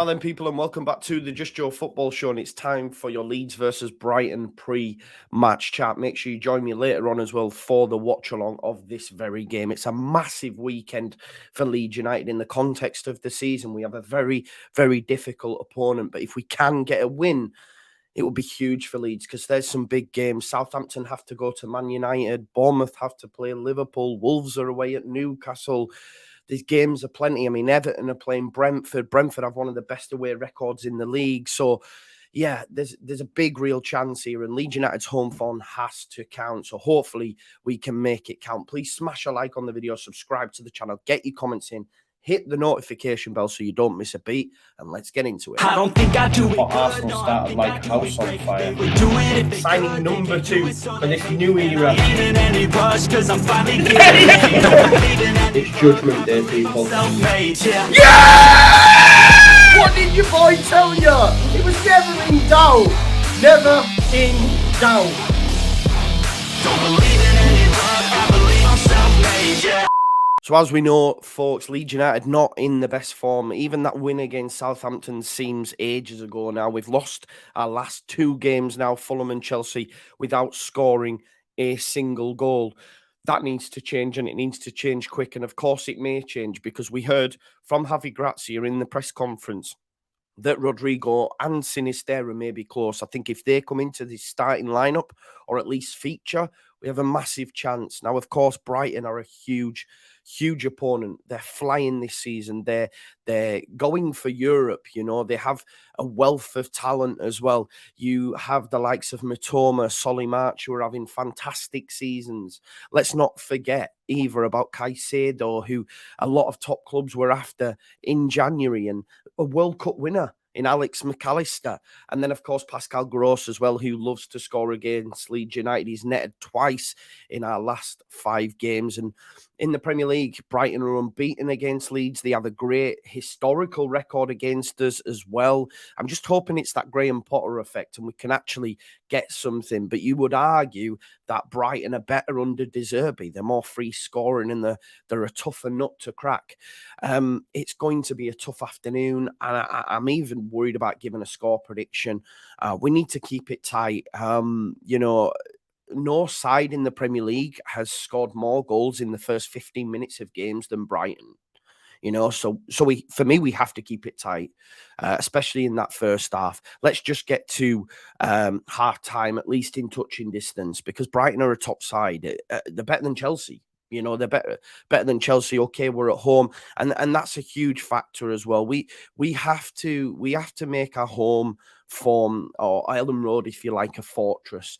Hello then, people, and welcome back to the Just Joe Football Show. And it's time for your Leeds versus Brighton pre-match chat. Make sure you join me later on as well for the watch-along of this very game. It's a massive weekend for Leeds United in the context of the season. We have a very, very difficult opponent, but if we can get a win, it will be huge for Leeds because there's some big games. Southampton have to go to Man United. Bournemouth have to play Liverpool. Wolves are away at Newcastle. These games are plenty. I mean, Everton are playing Brentford. Brentford have one of the best away records in the league. So, yeah, there's a big real chance here, and Leeds United's home form has to count. So hopefully we can make it count. Please smash a like on the video, subscribe to the channel, get your comments in, hit the notification bell so you don't miss a beat, and let's get into it. I don't think I do it. Arsenal started like house on fire. Signing number 2 for this new era. It's Judgment Day, people. Yeah! What did your boy tell you? It was never in doubt. Never in doubt. Don't believe in any luck. I believe I'm self-made, yeah. So as we know, folks, Leeds United not in the best form. Even that win against Southampton seems ages ago now. We've lost our last 2 games now, Fulham and Chelsea, without scoring a single goal. That needs to change, and it needs to change quick. And of course it may change, because we heard from Javi Gracia in the press conference that Rodrigo and Sini may be close. I think if they come into the starting lineup, or at least feature, we have a massive chance. Now, of course, Brighton are a huge opponent. They're flying this season. They're going for Europe. You know, they have a wealth of talent as well. You have the likes of Mitoma, Solly March, who are having fantastic seasons. Let's not forget either about Caicedo, who a lot of top clubs were after in January, and a World Cup winner in Alex McAllister. And then, of course, Pascal Gross as well, who loves to score against Leeds United. He's netted twice in our last 5 games. And in the Premier League, Brighton are unbeaten against Leeds. They have a great historical record against us as well. I'm just hoping it's that Graham Potter effect and we can actually get something. But you would argue that Brighton are better under De Zerbi. They're more free scoring, and they're a tougher nut to crack. It's going to be a tough afternoon, and I'm even worried about giving a score prediction. We need to keep it tight. You know, no side in the Premier League has scored more goals in the first 15 minutes of games than Brighton. You know, so for me, we have to keep it tight, especially in that first half. Let's just get to half time, at least in touching distance, because Brighton are a top side. They're better than Chelsea. You know, they're better than Chelsea. Okay, we're at home, and that's a huge factor as well. We have to make our home form, or Ellen Road, if you like, a fortress,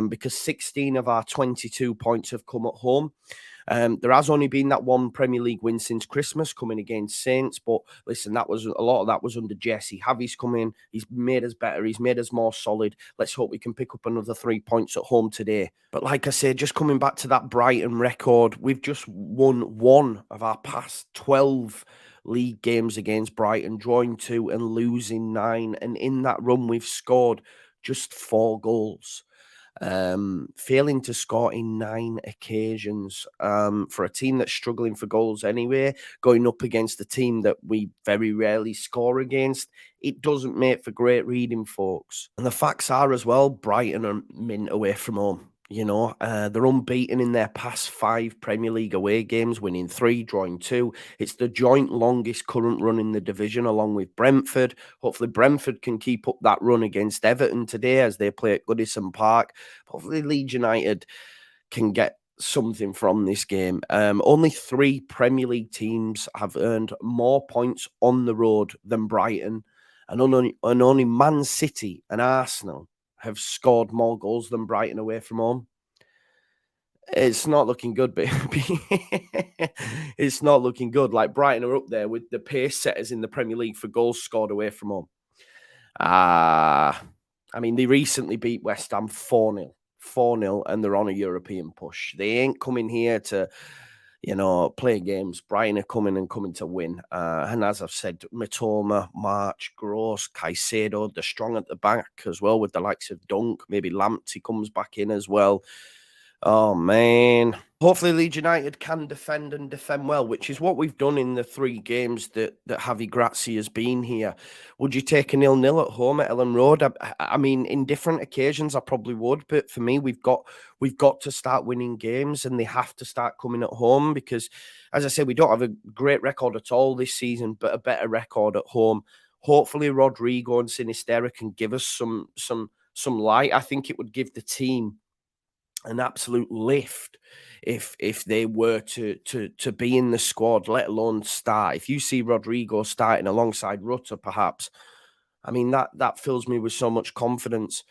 because 16 of our 22 points have come at home. There has only been that one Premier League win since Christmas, coming against Saints. But listen, a lot of that was under Jesse. Javi's come in. He's made us better. He's made us more solid. Let's hope we can pick up another 3 points at home today. But like I said, just coming back to that Brighton record, we've just won 1 of our past 12 league games against Brighton, drawing 2 and losing 9. And in that run, we've scored just 4 goals. Failing to score in 9 occasions, for a team that's struggling for goals anyway, going up against a team that we very rarely score against. It doesn't make for great reading, folks. And the facts are as well, Brighton are mint away from home. You know, they're unbeaten in their past 5 Premier League away games, winning 3, drawing 2. It's the joint longest current run in the division, along with Brentford. Hopefully Brentford can keep up that run against Everton today as they play at Goodison Park. Hopefully Leeds United can get something from this game. Only 3 Premier League teams have earned more points on the road than Brighton, and only Man City and Arsenal have scored more goals than Brighton away from home. It's not looking good, baby. It's not looking good. Like, Brighton are up there with the pace setters in the Premier League for goals scored away from home. I mean, they recently beat West Ham 4-0. 4-0, and they're on a European push. They ain't coming here to, you know, play games. Brighton are coming to win. And as I've said, Mitoma, March, Gross, Caicedo, they're strong at the back as well, with the likes of Dunk. Maybe Lamptey comes back in as well. Oh, man. Hopefully Leeds United can defend and defend well, which is what we've done in the 3 games that Javi Gracia has been here. Would you take a 0-0 at home at Ellen Road? I mean, in different occasions, I probably would, but for me, we've got to start winning games, and they have to start coming at home because, as I said, we don't have a great record at all this season, but a better record at home. Hopefully, Rodrigo and Sinisterra can give us some light. I think it would give the team an absolute lift if they were to be in the squad, let alone start. If you see Rodrigo starting alongside Rutter, perhaps, I mean that fills me with so much confidence.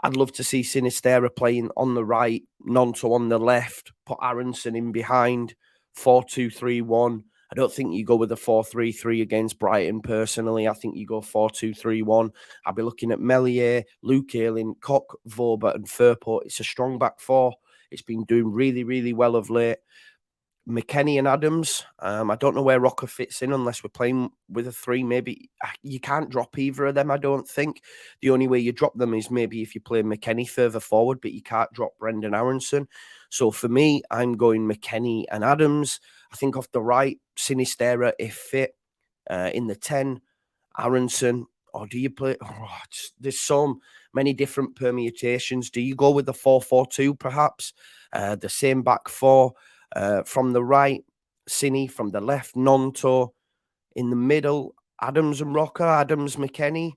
I'd love to see Sinisterra playing on the right, Nonto on the left, put Aronson in behind, 4-2-3-1. I don't think you go with a 4-3-3 against Brighton personally. I think you go 4-2-3-1. I'll be looking at Melier, Luke Ayling, Koch, Vorba, and Furport. It's a strong back four. It's been doing really, really well of late. McKennie and Adams. I don't know where Rocker fits in unless we're playing with a 3. Maybe you can't drop either of them, I don't think. The only way you drop them is maybe if you play McKennie further forward, but you can't drop Brendan Aronson. So for me, I'm going McKennie and Adams. I think off the right, Sinisterra, if fit, in the 10, Aronson. Or do you play? There's so many different permutations. Do you go with the 4-4-2 perhaps? The same back four. From the right, Sini. From the left, Nonto. In the middle, Adams and Rocker. Adams, McKennie.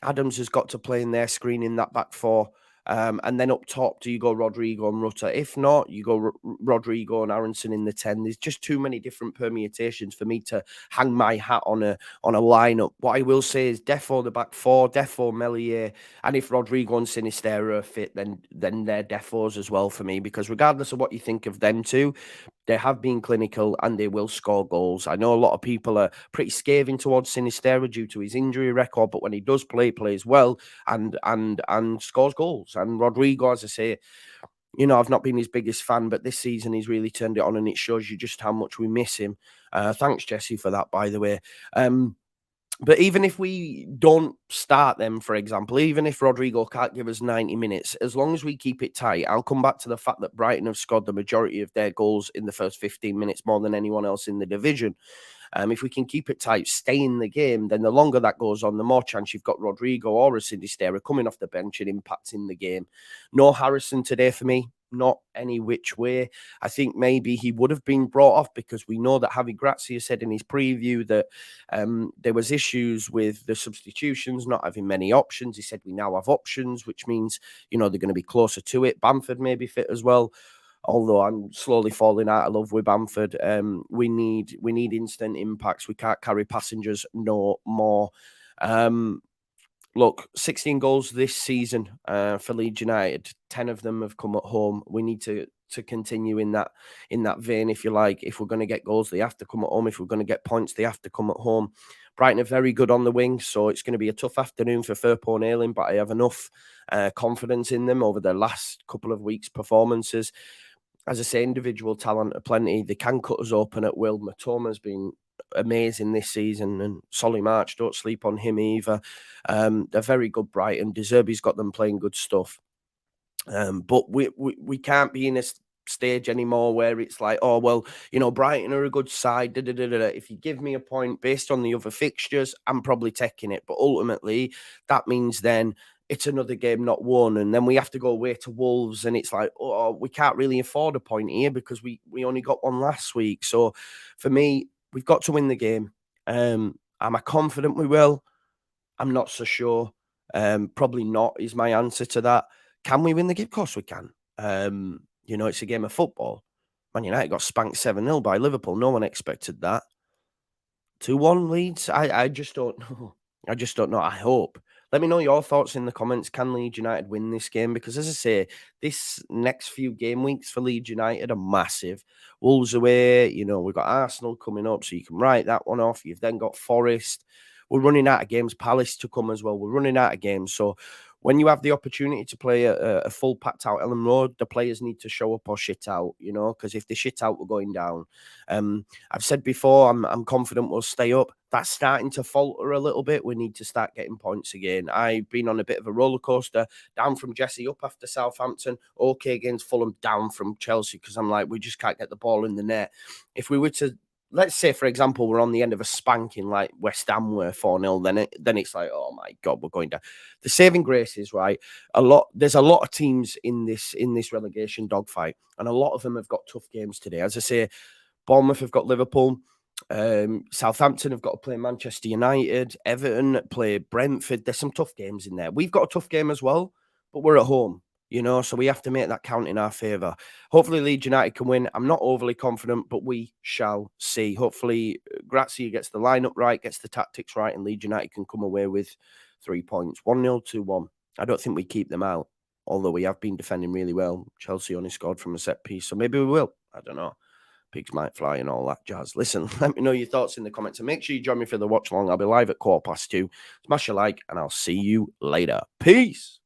Adams has got to play in their screen in that back four. And then up top, do you go Rodrigo and Rutter? If not, you go Rodrigo and Aronson in the 10. There's just too many different permutations for me to hang my hat on a lineup. What I will say is Defo the back four, Defo Melier, and if Rodrigo and Sinisterra are fit, then they're Defos as well for me, because regardless of what you think of them two, they have been clinical and they will score goals. I know a lot of people are pretty scathing towards Sinisterra due to his injury record, but when he does play, plays well and scores goals. And Rodrigo, as I say, I've not been his biggest fan, but this season he's really turned it on, and it shows you just how much we miss him. Thanks, Jesse, for that, by the way. But even if we don't start them, for example, even if Rodrigo can't give us 90 minutes, as long as we keep it tight, I'll come back to the fact that Brighton have scored the majority of their goals in the first 15 minutes more than anyone else in the division. If we can keep it tight, stay in the game, then the longer that goes on, the more chance you've got Rodrigo or a Sinisterra coming off the bench and impacting the game. No Harrison today for me. Not any which way. I think maybe he would have been brought off because we know that Javi Gracia said in his preview that there was issues with the substitutions, not having many options. He said we now have options, which means, they're going to be closer to it. Bamford may be fit as well. Although I'm slowly falling out of love with Bamford. We need instant impacts. We can't carry passengers no more. Look, 16 goals this season for Leeds United. 10 of them have come at home. We need to continue in that vein, if you like. If we're going to get goals, they have to come at home. If we're going to get points, they have to come at home. Brighton are very good on the wing, so it's going to be a tough afternoon for Firpo and Ayling, but I have enough confidence in them over their last couple of weeks' performances. As I say, individual talent aplenty. They can cut us open at will. Matoma's been amazing this season, and Solly March, don't sleep on him either. They're very good, Brighton. De Zerbi's got them playing good stuff. But we can't be in a stage anymore where it's like, oh, well, Brighton are a good side. If you give me a point based on the other fixtures, I'm probably taking it. But ultimately, that means then it's another game not won, and then we have to go away to Wolves, and it's like, oh, we can't really afford a point here because we only got one last week. So for me, we've got to win the game. Am I confident we will? I'm not so sure. Probably not is my answer to that. Can we win the game? Of course we can. It's a game of football. Man United got spanked 7-0 by Liverpool. No one expected that. 2-1 Leeds? I just don't know. I just don't know. I hope. Let me know your thoughts in the comments. Can Leeds United win this game? Because as I say, this next few game weeks for Leeds United are massive. Wolves away, we've got Arsenal coming up, so you can write that one off. You've then got Forest. we're running out of games. Palace to come as well. We're running out of games. So when you have the opportunity to play a full packed out Ellen Road, the players need to show up or shit out, you know, because if they shit out, we're going down. I've said before, I'm confident we'll stay up. That's starting to falter a little bit. We need to start getting points again. I've been on a bit of a roller coaster, down from Jesse, up after Southampton, okay against Fulham, down from Chelsea, because I'm like, we just can't get the ball in the net. If we were to, let's say, for example, we're on the end of a spanking like West Ham were 4-0, then it's like, oh my God, we're going down. The saving grace is, right, there's a lot of teams in this relegation dogfight, and a lot of them have got tough games today. As I say, Bournemouth have got Liverpool. Southampton have got to play Manchester United. Everton play Brentford. There's some tough games in there. We've got a tough game as well, but we're at home, you know, so we have to make that count in our favour. Hopefully Leeds United can win. I'm not overly confident, but we shall see. Hopefully Grazia gets the lineup right, gets the tactics right, and Leeds United can come away with 3 points. 1-0, 2-1. I don't think we keep them out, although we have been defending really well. Chelsea only scored from a set piece, so maybe we will. I don't know. Pigs might fly and all that jazz. Listen, let me know your thoughts in the comments, and make sure you join me for the watch along. I'll be live at 2:15. Smash a like, and I'll see you later. Peace.